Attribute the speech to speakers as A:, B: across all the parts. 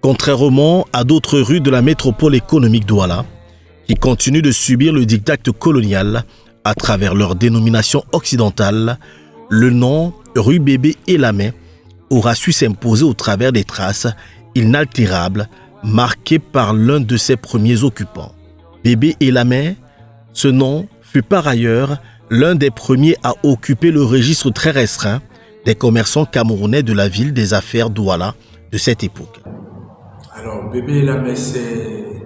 A: Contrairement à d'autres rues de la métropole économique Douala, qui continuent de subir le diktat colonial à travers leur dénomination occidentale, le nom rue Bébé Elamé aura su s'imposer au travers des traces inaltérables marquées par l'un de ses premiers occupants. Bébé Elamé, ce nom fut par ailleurs l'un des premiers à occuper le registre très restreint des commerçants camerounais de la ville des affaires Douala de cette époque.
B: Alors, Bébé Elamé, c'est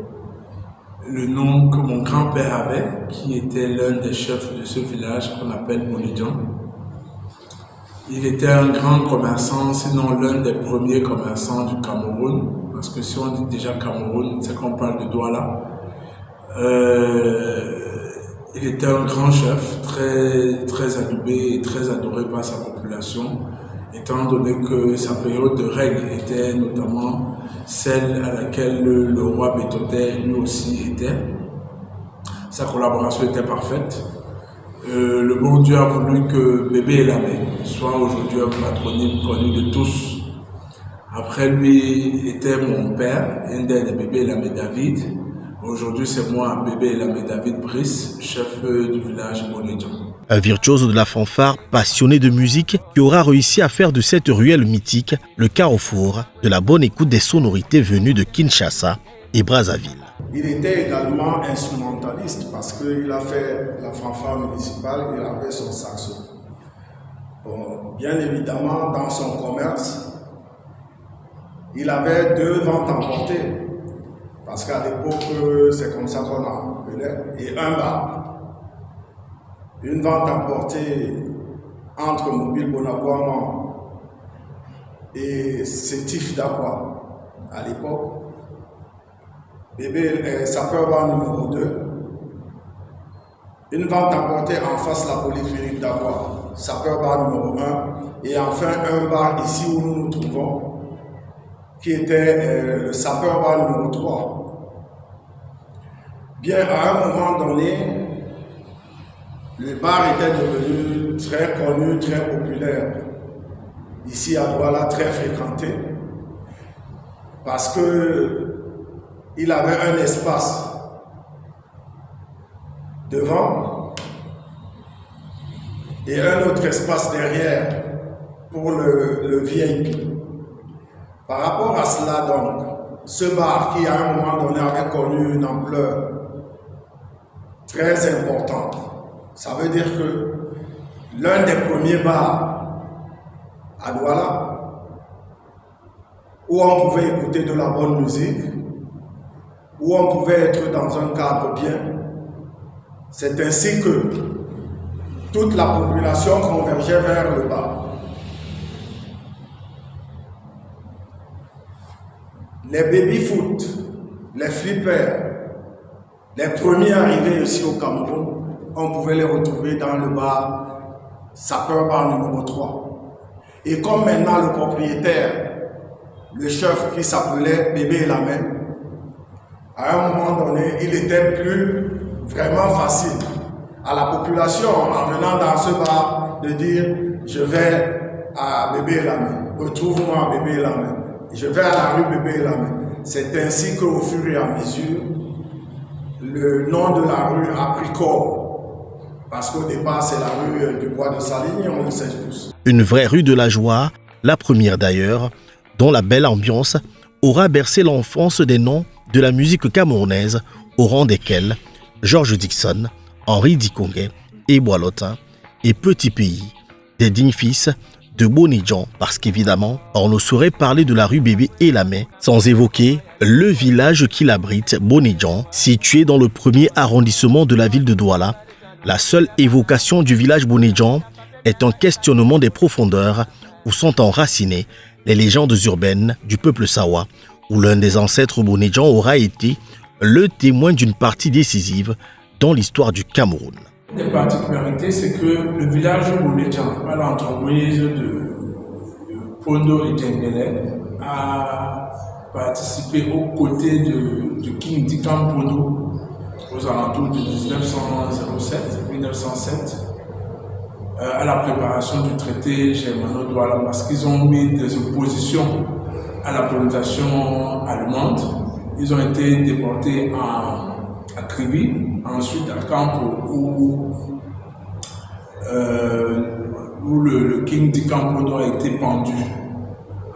B: le nom que mon grand-père avait, qui était l'un des chefs de ce village qu'on appelle Bonidjan. Il était un grand commerçant, sinon l'un des premiers commerçants du Cameroun, parce que si on dit déjà Cameroun, c'est qu'on parle de Douala. Il était un grand chef, très adubé et très adoré par sa population, étant donné que sa période de règne était notamment celle à laquelle le roi Bétoté lui aussi était. Sa collaboration était parfaite. Le bon Dieu a voulu que Bébé Elamé soit aujourd'hui un patronyme connu de tous. Après lui était mon père, Indel et Bébé Elamé David. Aujourd'hui, c'est moi, Bébé Elamé David Brice, chef du village Bonidjan.
A: Un virtuose de la fanfare, passionné de musique, qui aura réussi à faire de cette ruelle mythique le carrefour de la bonne écoute des sonorités venues de Kinshasa et Brazzaville.
C: Il était également instrumentaliste parce qu'il a fait la fanfare municipale, il avait son saxo. Bon, bien évidemment, dans son commerce, il avait 2 ventes emportées. Parce qu'à l'époque, c'est comme ça qu'on appelait, et un bar. Une vente emportée entre Mobile Bonaboiement et Sétif d'Aqua à l'époque. Bébé Sapeur bar numéro 2. Une vente emportée en face de la polyclinique d'Aqua, Sapeur bar numéro 1. Et enfin un bar ici où nous nous trouvons, qui était le Sapeur bar numéro 3. Bien, à un moment donné, le bar était devenu très connu, très populaire. Ici à Douala, très fréquenté. Parce que il avait un espace devant et un autre espace derrière pour le VIP. Par rapport à cela, donc, ce bar qui à un moment donné avait connu une ampleur très importante. Ça veut dire que l'un des premiers bars à Douala, où on pouvait écouter de la bonne musique, où on pouvait être dans un cadre bien, c'est ainsi que toute la population convergeait vers le bar. Les baby-foot, les flippers, les premiers arrivés ici au Cameroun, on pouvait les retrouver dans le bar Sapeur bar numéro 3. Et comme maintenant le propriétaire, le chef qui s'appelait Bébé Elamé, à un moment donné, il était plus vraiment facile à la population en venant dans ce bar de dire « Je vais à Bébé Elamé, retrouve-moi à Bébé Elamé, je vais à la rue Bébé Elamé ». C'est ainsi qu'au fur et à mesure, le nom de la rue a pris corps. Parce qu'au départ, c'est la rue du Bois de Saligne, on le sait tous.
A: Une vraie rue de la joie, la première d'ailleurs, dont la belle ambiance aura bercé l'enfance des noms de la musique camerounaise, au rang desquels George Dixon, Henri Dikongué et Boilotin, et Petit Pays, des dignes fils de Bonidjan, parce qu'évidemment, on ne saurait parler de la rue Bébé Elamé sans évoquer le village qui l'abrite, Bonidjan, situé dans le premier arrondissement de la ville de Douala. La seule évocation du village Bonidjan est un questionnement des profondeurs où sont enracinées les légendes urbaines du peuple Sawa, où l'un des ancêtres Bonidjan aura été le témoin d'une partie décisive dans l'histoire du Cameroun.
B: Une des particularités, c'est que le village Bonidjan, à l'entreprise de Pondo et Djengele, a participé aux côtés de King Dikan Pondo aux alentours de 1907. à la préparation du traité germano-douala parce qu'ils ont mis des oppositions à la colonisation allemande. Ils ont été déportés à Kribi, ensuite à Campo, où le King du Campo a été pendu.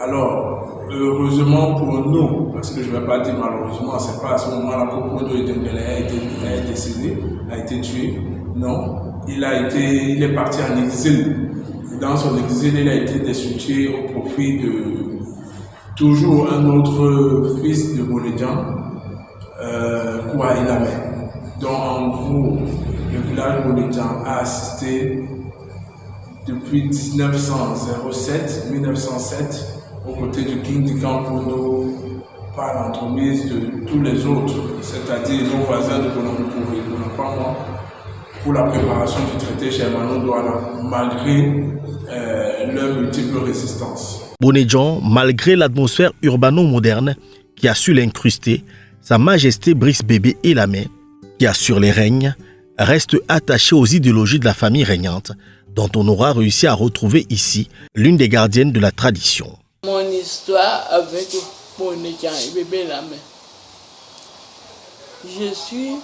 B: Alors, heureusement pour nous, parce que je ne vais pas dire malheureusement, c'est pas à ce moment-là que Pondo est décédé, a été tué. Non, il est parti en exil. Et dans son exil, il a été destitué au profit de toujours un autre fils de Bonedjan, Kouaï Lamé. Donc en gros, le village Bonedjan a assisté depuis 1907 aux côtés du King du Campondo par l'entremise de tous les autres, c'est-à-dire nos voisins de Bonampouré, pour la préparation du traité germano-douala, malgré leurs multiples résistances.
A: Bonedjan, malgré l'atmosphère urbano-moderne qui a su l'incruster, Sa Majesté Brice Bébé Elamé, qui assure les règnes, reste attaché aux idéologies de la famille régnante, dont on aura réussi à retrouver ici l'une des gardiennes de la tradition.
D: Mon histoire avec Bonedjan et Bébé Elamé. Je suis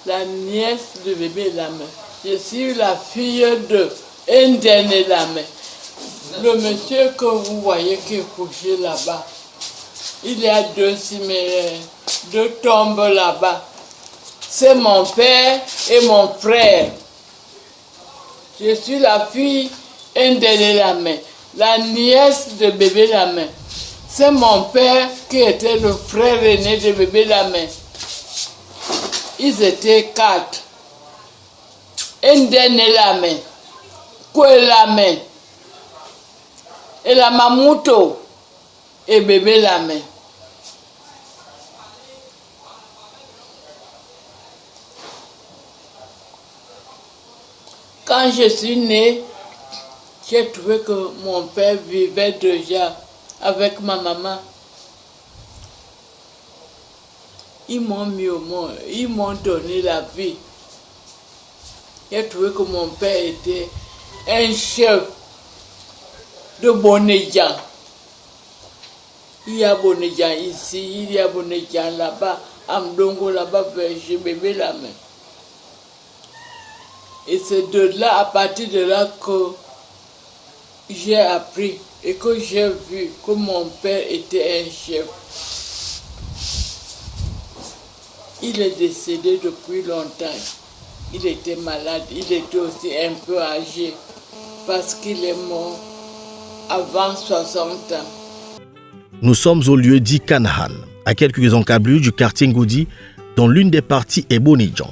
D: la nièce de Bébé Elamé. Je suis la fille de Ndene Elamé. Le monsieur que vous voyez qui est couché là-bas, il y a 2 cimetières, 2 tombes là-bas. C'est mon père et mon frère. Je suis la fille Ndene Elamé, la nièce de Bébé Elamé. C'est mon père qui était le frère aîné de Bébé Elamé. Ils étaient 4. Ndene Elamé, Kouelamé, Elamamuto et Bébé Elamé. Quand je suis née, j'ai trouvé que mon père vivait déjà avec ma maman. Ils m'ont mis au monde, ils m'ont donné la vie. J'ai trouvé que mon père était un chef de Bonedjan. Il y a Bonedjan ici, il y a Bonedjan là-bas, Amdongo là-bas, vers chez Bébé Elamé. Et c'est de là, à partir de là, que j'ai appris et que j'ai vu que mon père était un chef. Il est décédé depuis longtemps. Il était malade, il était aussi un peu âgé parce qu'il est mort avant 60 ans.
A: Nous sommes au lieu dit Kanhan, à quelques encablures du quartier Ngoudi, dont l'une des parties est Bonedjan.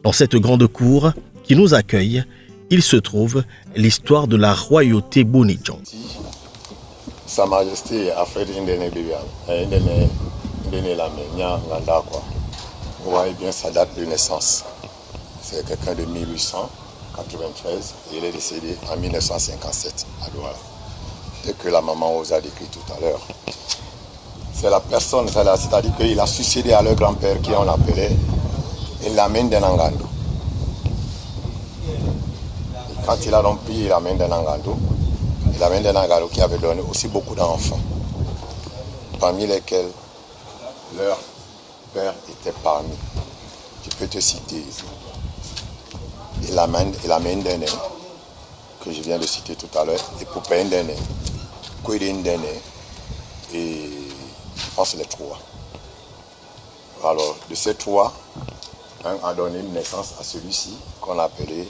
A: Dans cette grande cour qui nous accueille, il se trouve l'histoire de la royauté Bonedjan.
E: Sa Majesté Alfred Ndene Elamé, quoi. Vous voyez bien sa date de naissance. C'est quelqu'un de 1893 et il est décédé en 1957 à Douala. Dès que la maman vous a décrit tout à l'heure. C'est la personne, c'est-à-dire qu'il a succédé à leur grand-père qui on l'appelait Elamé Nangando. Quand il a donc pris Elamé Nangando qui avait donné aussi beaucoup d'enfants, parmi lesquels leur père était parmi. Je peux te citer Elamé Ndene, que je viens de citer tout à l'heure, et Poupé Ndene, Kwede Ndene, et je pense les 3. Alors, de ces 3, un a donné naissance à celui-ci qu'on appelait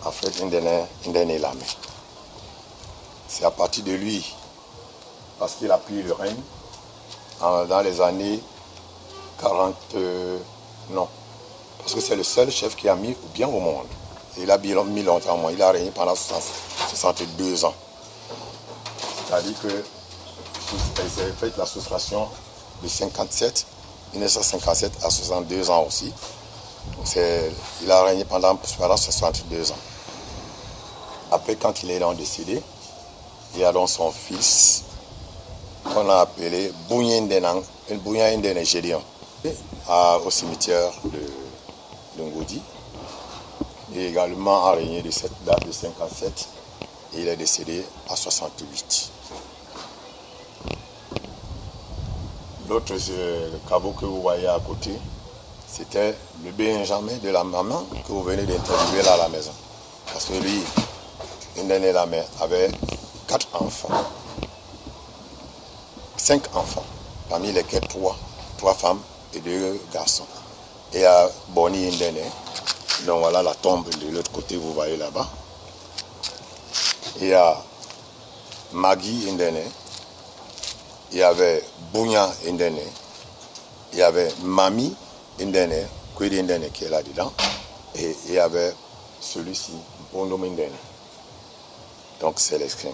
E: Alfred Ndene Elamé. C'est à partir de lui, parce qu'il a pris le règne dans les années 40, non, parce que c'est le seul chef qui a mis bien au monde. Il a mis longtemps au monde, il a régné pendant 62 ans. C'est-à-dire que c'est fait la soustraction de 1957 à 62 ans aussi. Il a régné pendant 62 ans. Après, quand il est donc décédé, il y a donc son fils qu'on a appelé Bouya Ndene Gédéon au cimetière de Ngoudi. et également a régné de cette date de 57 et il est décédé à 68. L'autre caveau que vous voyez à côté, c'était le Benjamin de la maman que vous venez d'interviewer là à la maison. Parce que lui, Indene Lamé avait 4 enfants, 5 enfants, parmi lesquels 3 femmes et 2 garçons. Et à Boni Indene, donc voilà la tombe de l'autre côté, vous voyez là-bas. Et à Magui Indene, il y avait Bounya Indene, il y avait Mami Indene, Kwedi Indene qui est là-dedans, et il y avait celui-ci, Bondo Indene. Donc c'est les 5.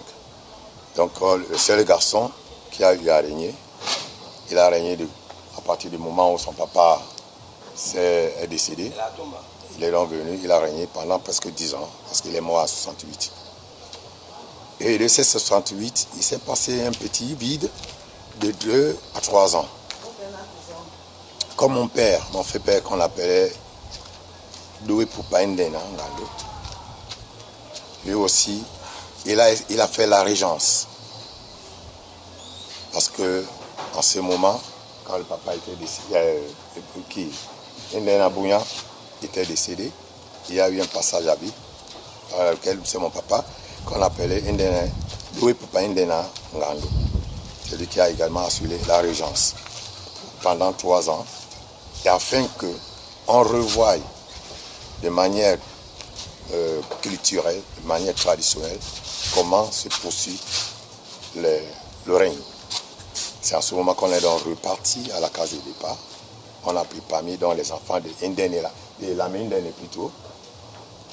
E: Donc le seul garçon qui a eu à régner, il a régné à partir du moment où son papa est décédé. Il est donc venu, il a régné pendant presque 10 ans, parce qu'il est mort à 68. Et de ces 68, il s'est passé un petit vide de 2 à 3 ans. Comme mon père, mon fait père qu'on appelait Doué Poupa Ndena Ngando, lui aussi, il a fait la régence. Parce que en ce moment, quand le papa était décédé, Ndena Bouya était décédé, il y a eu un passage à vide, dans lequel c'est mon papa, qu'on appelait Doué Poupa Ndena Ngando. C'est lui qui a également assuré la régence pendant 3 ans, et afin qu'on revoie de manière culturelle, de manière traditionnelle, comment se poursuit le règne. C'est à ce moment qu'on est donc reparti à la case de départ. On a pris parmi donc les enfants de Indene, de Lamé Indene plutôt,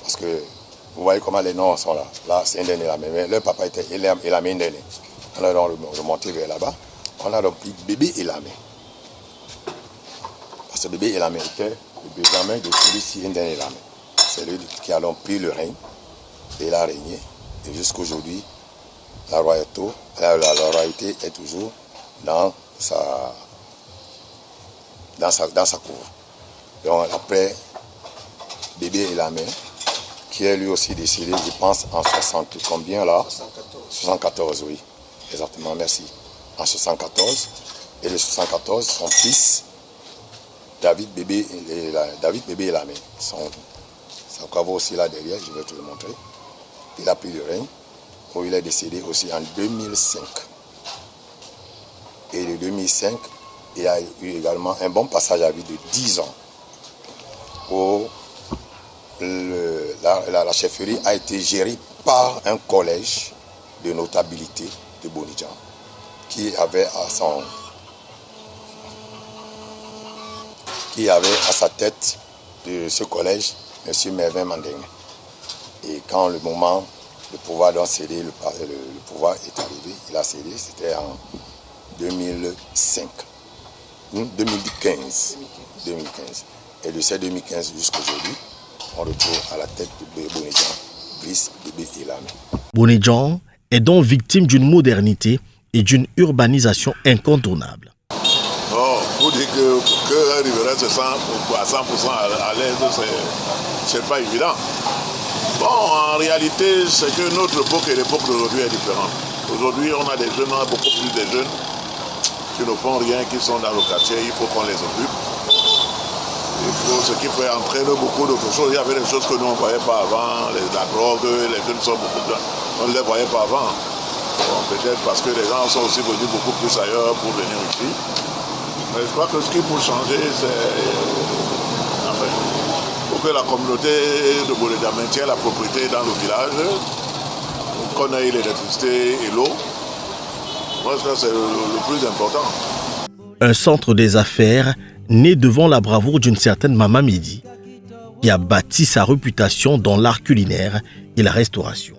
E: parce que vous voyez comment les noms sont là. Là, c'est Indene Lamé, mais leur papa était Lamé Indene. On a donc remonté vers là-bas. On a donc pris bébé Elamé. Parce que bébé Elamé était le Benjamin de celui-ci Indene Elamé. C'est lui qui a donc pris le règne et il a régné. Et jusqu'aujourd'hui, la royauté est toujours dans sa cour. Donc après, bébé Elamé, qui est lui aussi décédé, je pense, en 60, combien là 74, oui. Exactement, merci. En 74, et le 74, son fils, David Bébé Elamé, son caveau aussi là derrière, je vais te le montrer. Il a pris le règne, où il est décédé aussi en 2005. Et de 2005, il y a eu également un bon passage à vie de 10 ans, où la chefferie a été gérée par un collège de notabilité de Bonidjan, qui avait à sa tête de ce collège M. Mervin Mandeng. Et quand le moment de pouvoir donc céder, le pouvoir est arrivé, il a cédé, c'était en 2005, 2015. Et de ces 2015 jusqu'à aujourd'hui, on retrouve à la tête de Bonidjan, Brice Bébé Elamé.
A: Bonidjan est donc victime d'une modernité et d'une urbanisation incontournable.
F: Oh, faut dire que riverain se sent à 100% à l'aise, c'est pas évident. Bon, en réalité, c'est que notre époque et l'époque d'aujourd'hui est différente. Aujourd'hui, on a des jeunes, on a beaucoup plus de jeunes qui ne font rien, qui sont dans le quartier, il faut qu'on les occupe. Ce qui peut entraîner beaucoup d'autres choses. Il y avait des choses que nous on ne voyait pas avant, la drogue, les jeunes sont beaucoup plus... On ne les voyait pas avant. Bon, peut-être parce que les gens sont aussi venus beaucoup plus ailleurs pour venir ici. Mais je crois que ce qu'il faut changer, c'est... Enfin, pour que la communauté de Bonidjan maintienne la propriété dans le village, qu'on ait l'électricité et l'eau. Moi, je crois que c'est le plus important.
A: Un centre des affaires né devant la bravoure d'une certaine Mama Midi, qui a bâti sa réputation dans l'art culinaire et la restauration.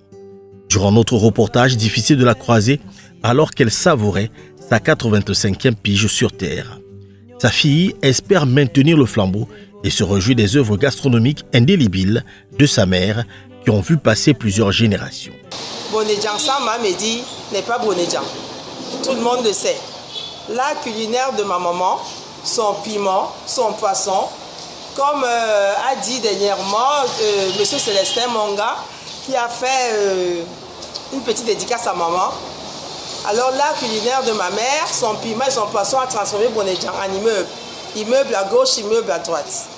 A: Durant notre reportage, difficile de la croiser alors qu'elle savourait sa 85e pige sur terre. Sa fille espère maintenir le flambeau et se réjouit des œuvres gastronomiques indélébiles de sa mère qui ont vu passer plusieurs générations.
G: Bonidjan sans Mama Midi n'est pas Bonidjan. Tout le monde le sait. L'art culinaire de ma maman, son piment, son poisson, comme a dit dernièrement M. Célestin Monga, qui a fait une petite dédicace à maman. Alors l'art culinaire de ma mère, son piment et son poisson a transformé Bonedjan en immeuble. Immeuble à gauche, immeuble à droite.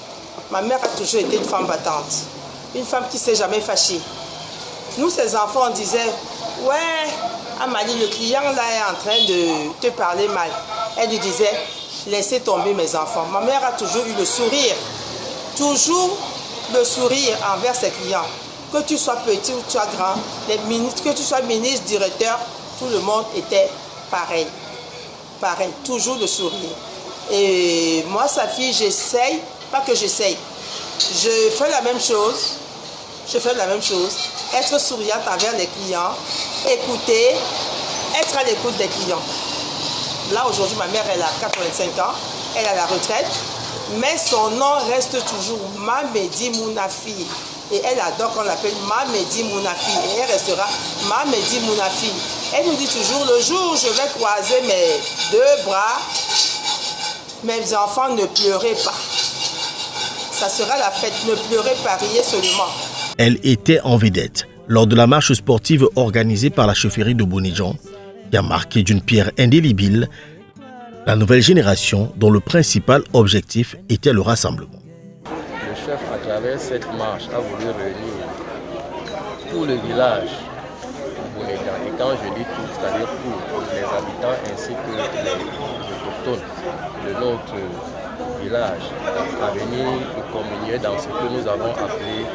G: Ma mère a toujours été une femme battante. Une femme qui ne s'est jamais fâchée. Nous, ses enfants, on disait, ouais, Amali, le client là est en train de te parler mal. Elle lui disait, laissez tomber mes enfants. Ma mère a toujours eu le sourire. Toujours le sourire envers ses clients. Que tu sois petit ou tu sois grand, que tu sois ministre, directeur, tout le monde était pareil. Pareil, toujours le sourire. Et moi, sa fille, j'essaye, pas que j'essaye, je fais la même chose. Je fais la même chose. Être souriante envers les clients, écouter, être à l'écoute des clients. Là, aujourd'hui, ma mère, elle a 85 ans, elle a la retraite, mais son nom reste toujours Mamedi Mounafi. Et elle adore qu'on l'appelle Mamedi Mounafi. Et elle restera Mamedi Mounafi. Elle nous dit toujours, le jour où je vais croiser mes deux bras, mes enfants, ne pleurez pas. Ça sera la fête, ne pleurez pas, riez seulement.
A: Elle était en vedette lors de la marche sportive organisée par la chefferie de Bonedjan, qui a marqué d'une pierre indélébile la nouvelle génération dont le principal objectif était le rassemblement.
H: Le chef, à travers cette marche, a voulu réunir tout le village de Bonedjan. Et quand je dis tout, c'est-à-dire pour les habitants ainsi que les autochtones de notre village, à venir communier dans ce que nous avons appelé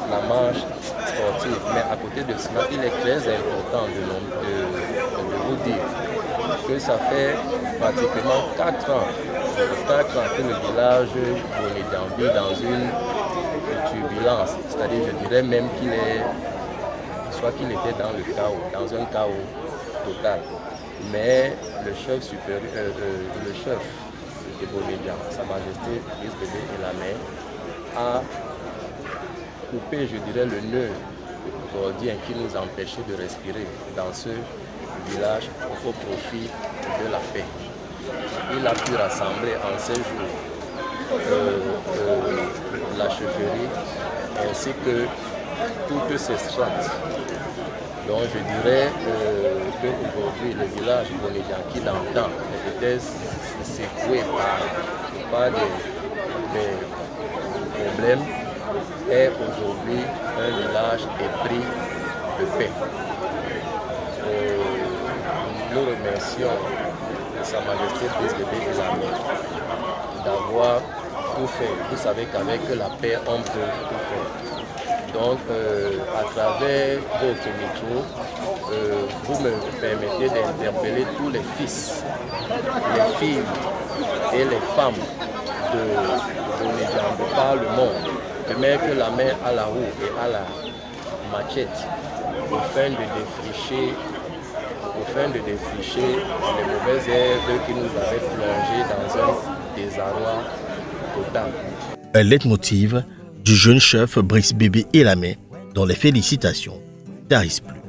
H: la marche sportive. Mais à côté de cela, il est très important de vous dire que ça fait pratiquement 4 ans que le village Bonedjan vit dans une turbulence. C'est-à-dire, je dirais même qu'il était dans le chaos, dans un chaos total. Mais le chef supérieur, le chef de Bonedjan, Sa Majesté Brice Bébé Elamé, a coupé, je dirais, le nœud gordien qui nous empêchait de respirer dans ce village au profit de la paix. Il a pu rassembler en ces jours la chefferie ainsi que toutes ces strates. Donc je dirais qu'aujourd'hui le village Bonedjan qui dans le temps était secoué par des problèmes est aujourd'hui un village épris de paix. Nous remercions Sa Majesté Brice Bébé Elamé d'avoir tout fait. Vous savez qu'avec la paix, on peut tout faire. Donc, à travers votre micro, vous me permettez d'interpeller tous les fils, les filles et les femmes de Bonedjan de par le monde, de mettre la main à la roue et à la machette afin de défricher les mauvaises herbes qui nous avaient plongés dans un désarroi total.
A: Un leitmotiv du jeune chef Brice Bébé Elamé, dont les félicitations tarissent plus.